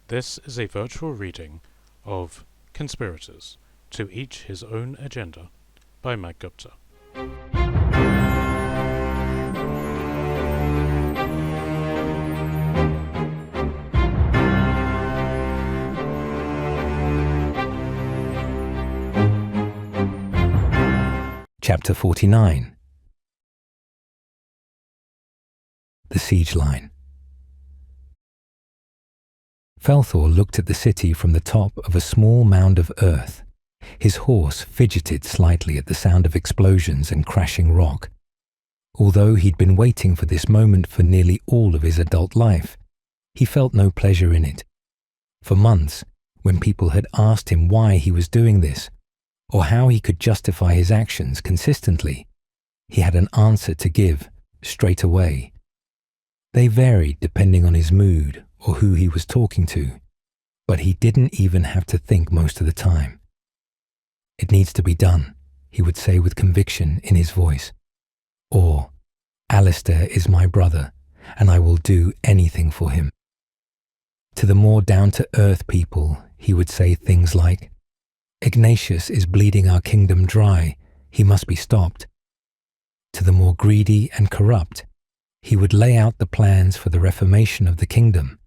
This is a virtual reading of Conspirators, To Each His Own Agenda by Matt Gupta. Chapter 49. The Siege Line. Felthor looked at the city from the top of a small mound of earth. His horse fidgeted slightly at the sound of explosions and crashing rock. Although he'd been waiting for this moment for nearly all of his adult life, he felt no pleasure in it. For months, when people had asked him why he was doing this, or how he could justify his actions consistently, he had an answer to give straight away. They varied depending on his mood or who he was talking to, but he didn't even have to think most of the time. "It needs to be done," he would say with conviction in his voice. Or, "Alistair is my brother, and I will do anything for him." To the more down-to-earth people, he would say things like, "Ignatius is bleeding our kingdom dry, he must be stopped." To the more greedy and corrupt, he would lay out the plans for the reformation of the kingdom,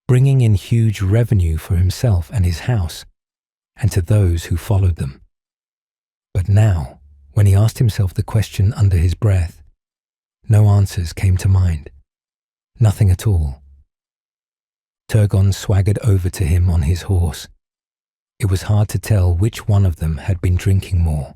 bringing in huge revenue for himself and his house, and to those who followed them. But now, when he asked himself the question under his breath, no answers came to mind. Nothing at all. Turgon swaggered over to him on his horse. It was hard to tell which one of them had been drinking more,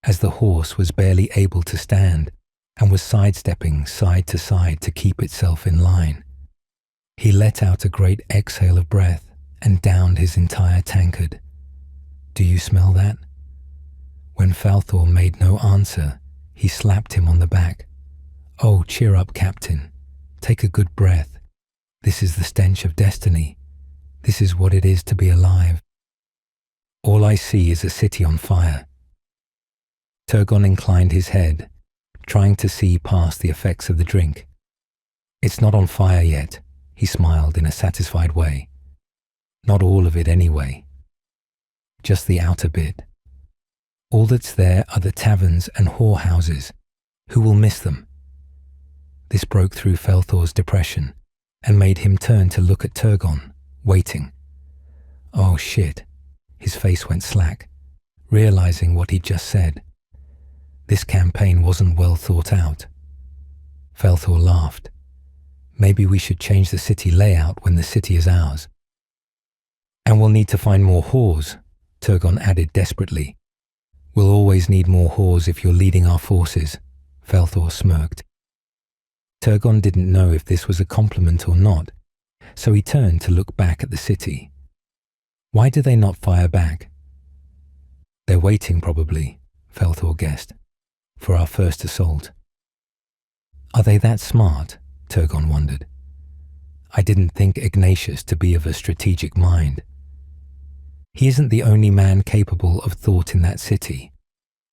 as the horse was barely able to stand and was sidestepping side to side to keep itself in line. He let out a great exhale of breath and downed his entire tankard. "Do you smell that?" When Falthor made no answer, he slapped him on the back. "Oh, cheer up, Captain. Take a good breath. This is the stench of destiny. This is what it is to be alive. All I see is a city on fire." Turgon inclined his head, trying to see past the effects of the drink. "It's not on fire yet," he smiled in a satisfied way. "Not all of it anyway. Just the outer bit. All that's there are the taverns and whorehouses. Who will miss them?" This broke through Felthor's depression and made him turn to look at Turgon, waiting. Oh shit. His face went slack, realizing what he'd just said. This campaign wasn't well thought out. Felthor laughed. "Maybe we should change the city layout when the city is ours." "And we'll need to find more whores," Turgon added desperately. "We'll always need more whores if you're leading our forces," Felthor smirked. Turgon didn't know if this was a compliment or not, so he turned to look back at the city. Why do they not fire back? "They're waiting, probably," Felthor guessed, "for our first assault." Are they that smart? Turgon wondered. I didn't think Ignatius to be of a strategic mind. He isn't the only man capable of thought in that city.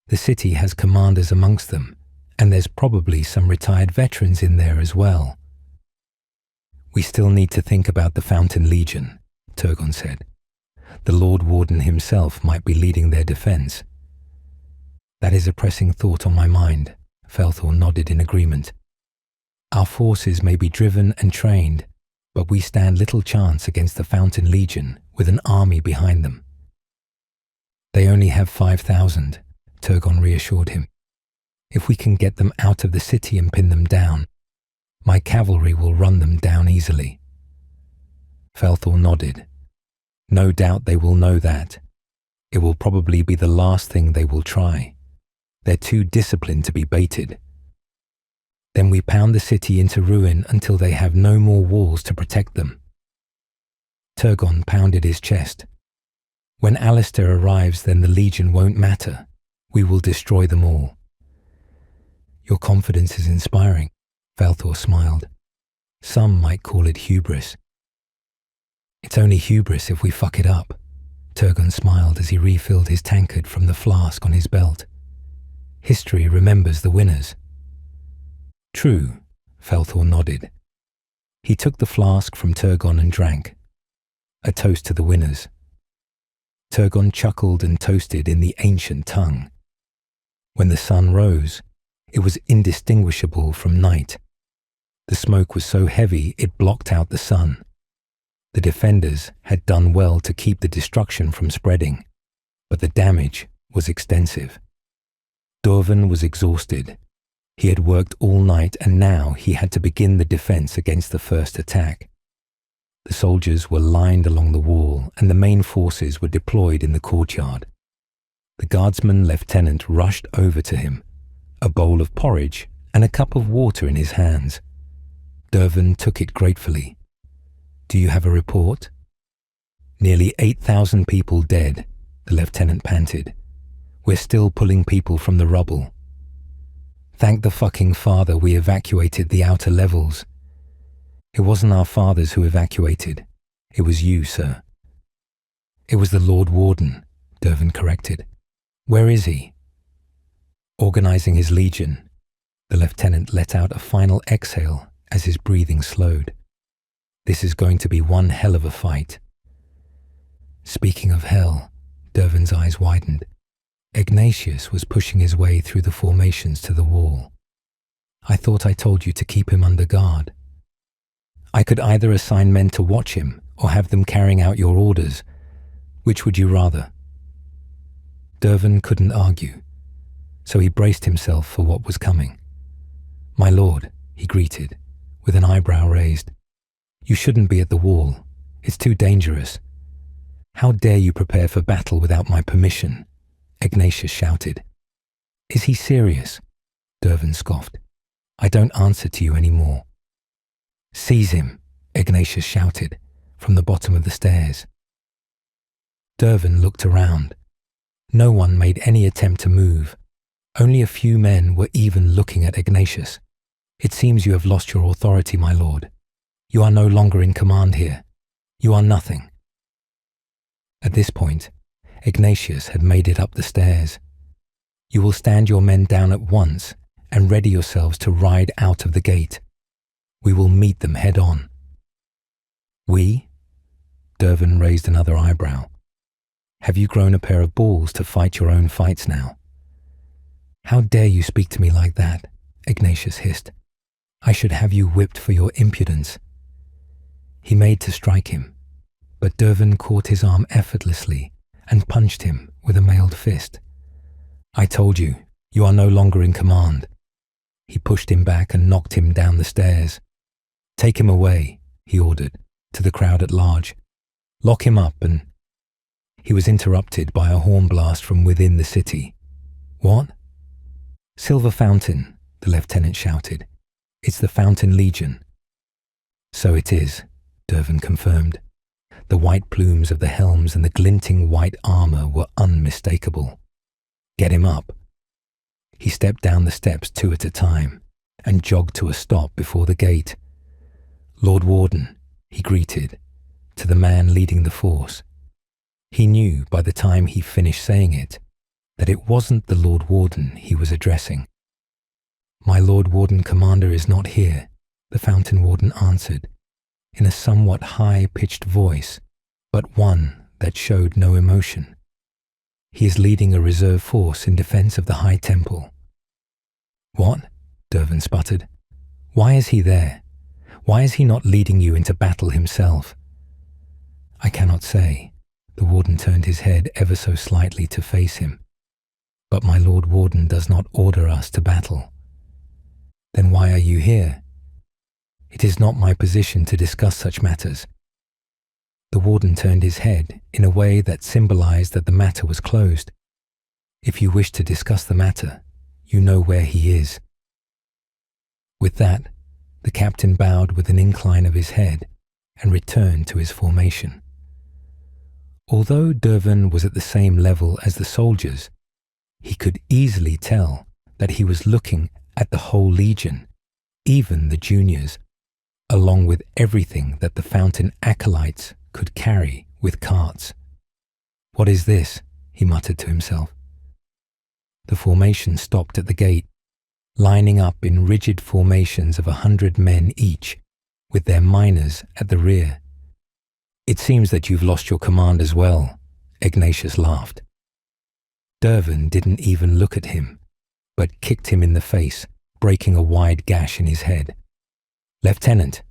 The city has commanders amongst them, and there's probably some retired veterans in there as well. "We still need to think about the Fountain Legion," Turgon said. "The Lord Warden himself might be leading their defense." "That is a pressing thought on my mind," Felthor nodded in agreement. "Our forces may be driven and trained, but we stand little chance against the Fountain Legion with an army behind them." "They only have 5,000, Turgon reassured him. "If we can get them out of the city and pin them down, my cavalry will run them down easily." Felthor nodded. "No doubt they will know that. It will probably be the last thing they will try. They're too disciplined to be baited. Then we pound the city into ruin until they have no more walls to protect them." Turgon pounded his chest. "When Alistair arrives, then the Legion won't matter. We will destroy them all." "Your confidence is inspiring," Falthor smiled. "Some might call it hubris." "It's only hubris if we fuck it up," Turgon smiled as he refilled his tankard from the flask on his belt. "History remembers the winners." "True," Falthor nodded. He took the flask from Turgon and drank. a toast to the winners. Turgon chuckled and toasted in the ancient tongue. When the sun rose, it was indistinguishable from night. The smoke was so heavy it blocked out the sun. The defenders had done well to keep the destruction from spreading, but the damage was extensive. Dorvan was exhausted. He had worked all night and now he had to begin the defense against the first attack. The soldiers were lined along the wall and the main forces were deployed in the courtyard. The guardsman lieutenant rushed over to him, a bowl of porridge and a cup of water in his hands. Dervan took it gratefully. "Do you have a report?" "Nearly 8,000 people dead," the lieutenant panted. "We're still pulling people from the rubble." "Thank the fucking father we evacuated the outer levels." "It wasn't our fathers who evacuated. It was you, sir." "It was the Lord Warden," Dervan corrected. "Where is he?" "Organizing his legion." The lieutenant let out a final exhale as his breathing slowed. "This is going to be one hell of a fight." Speaking of hell, Dervan's eyes widened. Ignatius was pushing his way through the formations to the wall. "I thought I told you to keep him under guard." "I could either assign men to watch him or have them carrying out your orders. Which would you rather?" Dervan couldn't argue, so he braced himself for what was coming. "My lord," he greeted, with an eyebrow raised. "You shouldn't be at the wall. It's too dangerous." "How dare you prepare for battle without my permission?" Ignatius shouted. "Is he serious?" Dervan scoffed. "I don't answer to you anymore." "Seize him," Ignatius shouted from the bottom of the stairs. Dervan looked around. No one made any attempt to move. Only a few men were even looking at Ignatius. "It seems you have lost your authority, my lord. You are no longer in command here. You are nothing." At this point, Ignatius had made it up the stairs. "You will stand your men down at once and ready yourselves to ride out of the gate. We will meet them head on." "We?" Dervan raised another eyebrow. "Have you grown a pair of balls to fight your own fights now?" "How dare you speak to me like that?" Ignatius hissed. "I should have you whipped for your impudence." He made to strike him, but Dervan caught his arm effortlessly and punched him with a mailed fist. "I told you, you are no longer in command." He pushed him back and knocked him down the stairs. "Take him away," he ordered, to the crowd at large. "Lock him up and—" He was interrupted by a horn blast from within the city. "What?" "Silver Fountain," the lieutenant shouted. "It's the Fountain Legion." "So it is," Dervan confirmed. The white plumes of the helms and the glinting white armor were unmistakable. "Get him up." He stepped down the steps 2 at a time and jogged to a stop before the gate. "Lord Warden," he greeted, to the man leading the force. He knew by the time he finished saying it that it wasn't the Lord Warden he was addressing. "My Lord Warden Commander is not here," the Fountain Warden answered, in a somewhat high-pitched voice, but one that showed no emotion. "He is leading a reserve force in defense of the High Temple." "What?" Dervan sputtered. "Why is he there? Why is he not leading you into battle himself?" "I cannot say." The Warden turned his head ever so slightly to face him. "But my Lord Warden does not order us to battle." "Then why are you here?" "It is not my position to discuss such matters." The Warden turned his head in a way that symbolized that the matter was closed. "If you wish to discuss the matter, you know where he is." With that, the captain bowed with an incline of his head and returned to his formation. Although Dervan was at the same level as the soldiers, he could easily tell that he was looking at the whole legion, even the juniors, along with everything that the Fountain acolytes could carry with carts. "What is this?" he muttered to himself. The formation stopped at the gate, lining up in rigid formations of 100 men each, with their miners at the rear. It seems that you've lost your command as well, Ignatius laughed. Dervin didn't even look at him, but kicked him in the face, breaking a wide gash in his head. Lieutenant,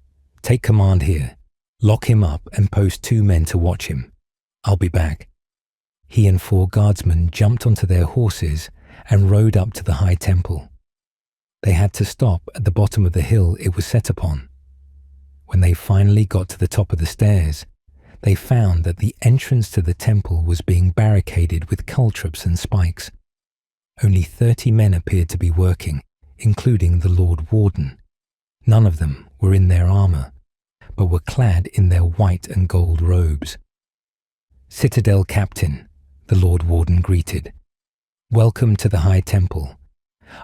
take command here. Lock him up and post 2 men to watch him. I'll be back. He and 4 guardsmen jumped onto their horses and rode up to the high temple. They had to stop at the bottom of the hill it was set upon. When they finally got to the top of the stairs, they found that the entrance to the temple was being barricaded with caltrops and spikes. Only 30 men appeared to be working, including the Lord Warden. None of them were in their armor, but were clad in their white and gold robes. Citadel Captain, the Lord Warden greeted. Welcome to the High Temple.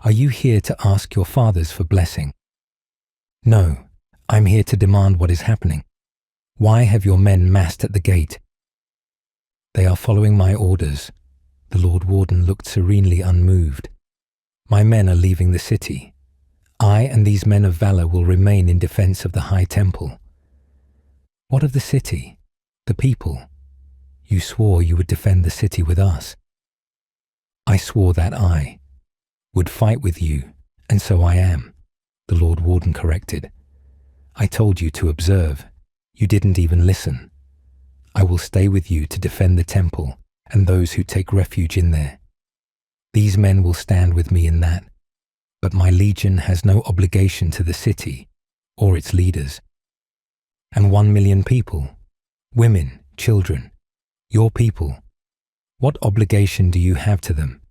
Are you here to ask your fathers for blessing? No, I'm here to demand what is happening. Why have your men massed at the gate? They are following my orders. The Lord Warden looked serenely unmoved. My men are leaving the city. I and these men of valor will remain in defense of the High Temple. What of the city? The people? You swore you would defend the city with us. I swore that I would fight with you, and so I am, the Lord Warden corrected. I told you to observe. You didn't even listen. I will stay with you to defend the temple and those who take refuge in there. These men will stand with me in that, but my legion has no obligation to the city or its leaders. And 1 million people, women, children, your people, what obligation do you have to them?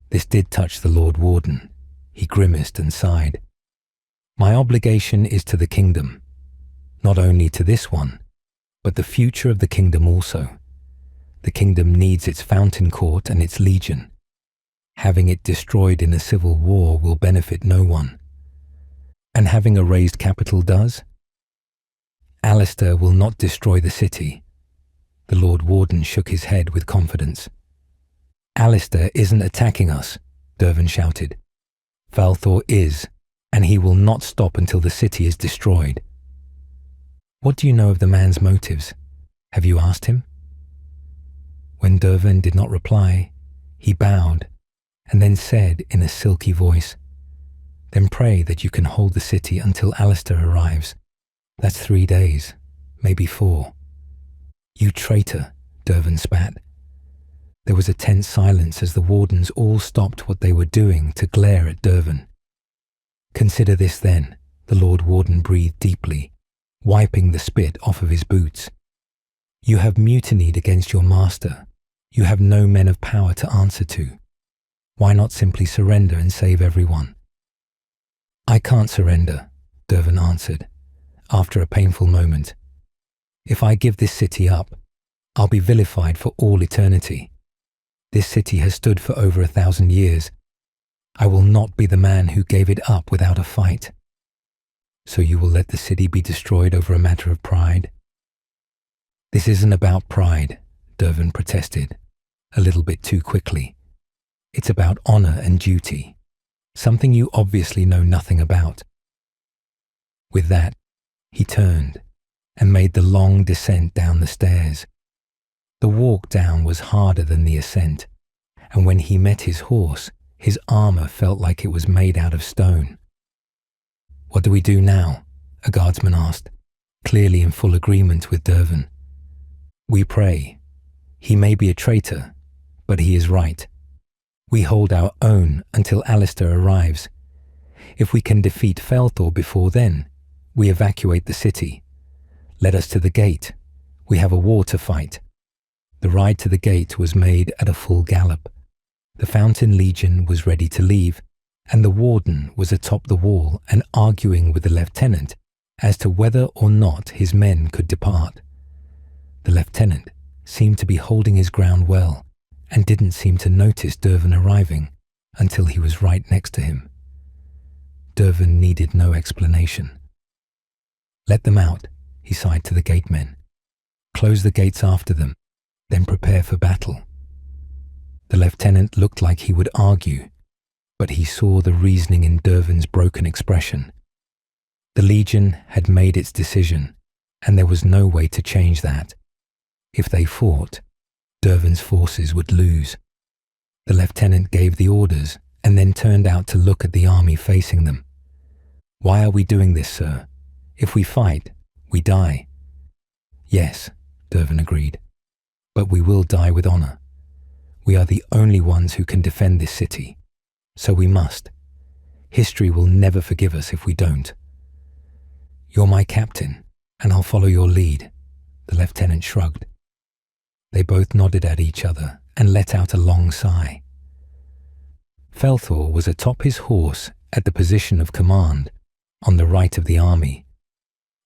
This did touch the Lord Warden. He grimaced and sighed. My obligation is to the kingdom, not only to this one, but the future of the kingdom also. The kingdom needs its fountain court and its legion. Having it destroyed in a civil war will benefit no one. And having a raised capital does? Alistair will not destroy the city. The Lord Warden shook his head with confidence. Alistair isn't attacking us, Dervin shouted. Falthor is, and he will not stop until the city is destroyed. What do you know of the man's motives? Have you asked him? When Dervin did not reply, he bowed and then said in a silky voice, Then pray that you can hold the city until Alistair arrives. That's 3 days, maybe 4. You traitor, Dervin spat. There was a tense silence as the wardens all stopped what they were doing to glare at Dervin. Consider this then, the Lord Warden breathed deeply, wiping the spit off of his boots. You have mutinied against your master. You have no men of power to answer to. Why not simply surrender and save everyone? I can't surrender, Dervin answered, after a painful moment. If I give this city up, I'll be vilified for all eternity. This city has stood for over 1,000 years. I will not be the man who gave it up without a fight. So you will let the city be destroyed over a matter of pride? This isn't about pride, Dervin protested, a little bit too quickly. It's about honor and duty, something you obviously know nothing about. With that, he turned and made the long descent down the stairs. The walk down was harder than the ascent, and when he met his horse, his armor felt like it was made out of stone. What do we do now? A guardsman asked, clearly in full agreement with Dervin. We pray. He may be a traitor, but he is right. We hold our own until Alistair arrives. If we can defeat Falthor before then, we evacuate the city. Let us to the gate. We have a war to fight. The ride to the gate was made at a full gallop. The Fountain Legion was ready to leave, and the warden was atop the wall and arguing with the lieutenant as to whether or not his men could depart. The lieutenant seemed to be holding his ground well and didn't seem to notice Dervin arriving until he was right next to him. Dervin needed no explanation. Let them out, he sighed to the gatemen. Close the gates after them, then prepare for battle. The lieutenant looked like he would argue, but he saw the reasoning in Dervin's broken expression. The Legion had made its decision, and there was no way to change that. If they fought, Dervin's forces would lose. The lieutenant gave the orders and then turned out to look at the army facing them. "Why are we doing this, sir? If we fight, we die." "Yes," Dervin agreed, "but we will die with honor. We are the only ones who can defend this city, so we must. History will never forgive us if we don't." "You're my captain, and I'll follow your lead," the lieutenant shrugged. They both nodded at each other and let out a long sigh. Felthor was atop his horse at the position of command, on the right of the army,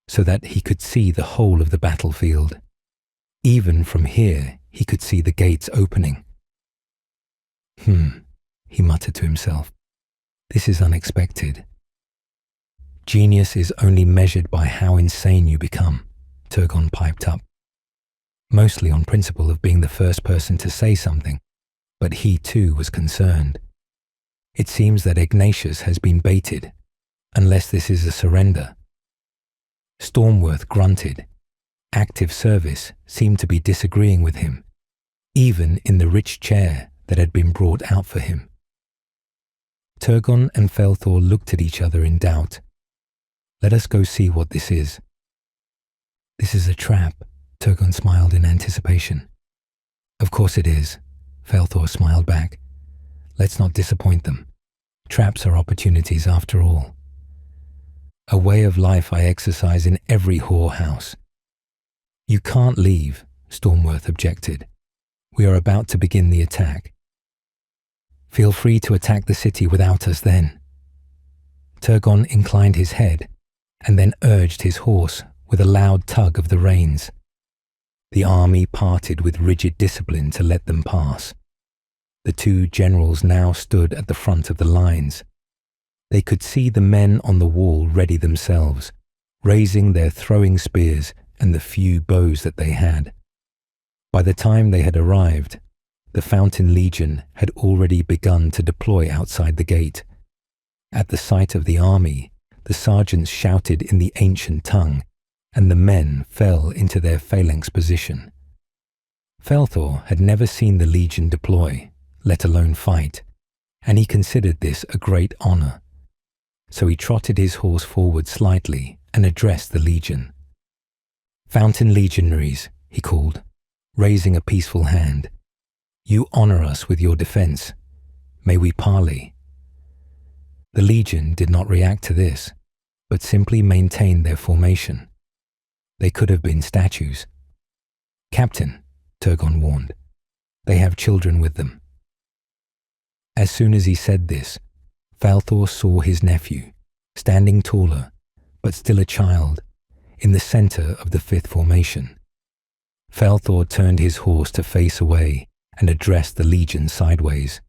so that he could see the whole of the battlefield. Even from here, he could see the gates opening. He muttered to himself. "This is unexpected." "Genius is only measured by how insane you become," Turgon piped up. Mostly on principle of being the first person to say something, but he too was concerned. "It seems that Ignatius has been baited, unless this is a surrender." Stormworth grunted. Active service seemed to be disagreeing with him, even in the rich chair that had been brought out for him. Turgon and Felthor looked at each other in doubt. "Let us go see what this is." "This is a trap," Turgon smiled in anticipation. "Of course it is," Felthor smiled back. "Let's not disappoint them. Traps are opportunities after all. A way of life I exercise in every whorehouse." "You can't leave," Stormworth objected. "We are about to begin the attack." "Feel free to attack the city without us then." Turgon inclined his head and then urged his horse with a loud tug of the reins. The army parted with rigid discipline to let them pass. The two generals now stood at the front of the lines. They could see the men on the wall ready themselves, raising their throwing spears and the few bows that they had. By the time they had arrived, the Fountain Legion had already begun to deploy outside the gate. At the sight of the army, the sergeants shouted in the ancient tongue, and the men fell into their phalanx position. Felthor had never seen the Legion deploy, let alone fight, and he considered this a great honor. So he trotted his horse forward slightly and addressed the Legion. "Fountain Legionaries," he called, raising a peaceful hand. "You honor us with your defense. May we parley?" The Legion did not react to this, but simply maintained their formation. They could have been statues. "Captain," Turgon warned, "they have children with them." As soon as he said this, Falthor saw his nephew, standing taller, but still a child, in the center of the fifth formation. Falthor turned his horse to face away and addressed the Legion sideways.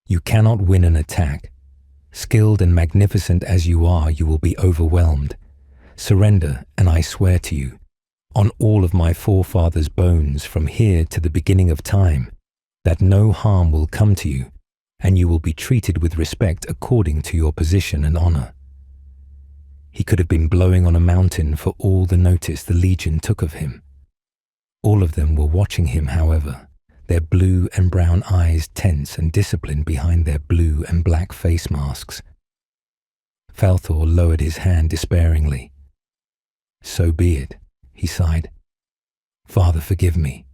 "You cannot win an attack. Skilled and magnificent as you are, you will be overwhelmed. Surrender, and I swear to you, on all of my forefathers' bones from here to the beginning of time, that no harm will come to you, and you will be treated with respect according to your position and honor." He could have been blowing on a mountain for all the notice the Legion took of him. All of them were watching him, however, their blue and brown eyes tense and disciplined behind their blue and black face masks. Falthor lowered his hand despairingly. "So be it," he sighed. "Father, forgive me."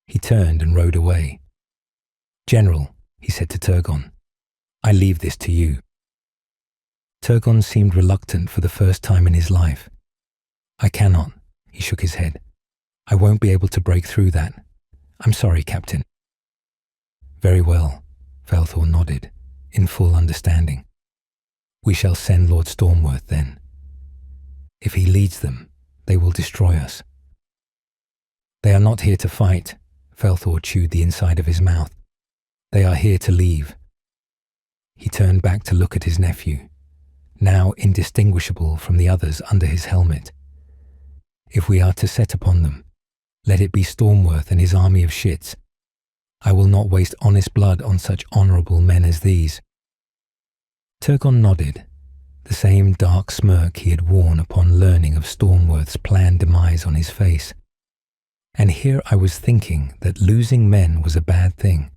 He turned and rode away. "General," he said to Turgon, "I leave this to you." Turgon seemed reluctant for the first time in his life. "I cannot," he shook his head. "I won't be able to break through that. I'm sorry, Captain." "Very well," Falthor nodded, in full understanding. "We shall send Lord Stormworth then. If he leads them, they will destroy us." "They are not here to fight," Falthor chewed the inside of his mouth. "They are here to leave." He turned back to look at his nephew, now indistinguishable from the others under his helmet. "If we are to set upon them, let it be Stormworth and his army of shits. I will not waste honest blood on such honorable men as these." Turgon nodded. the same dark smirk he had worn upon learning of Stormworth's planned demise on his face. And here I was thinking that losing men was a bad thing,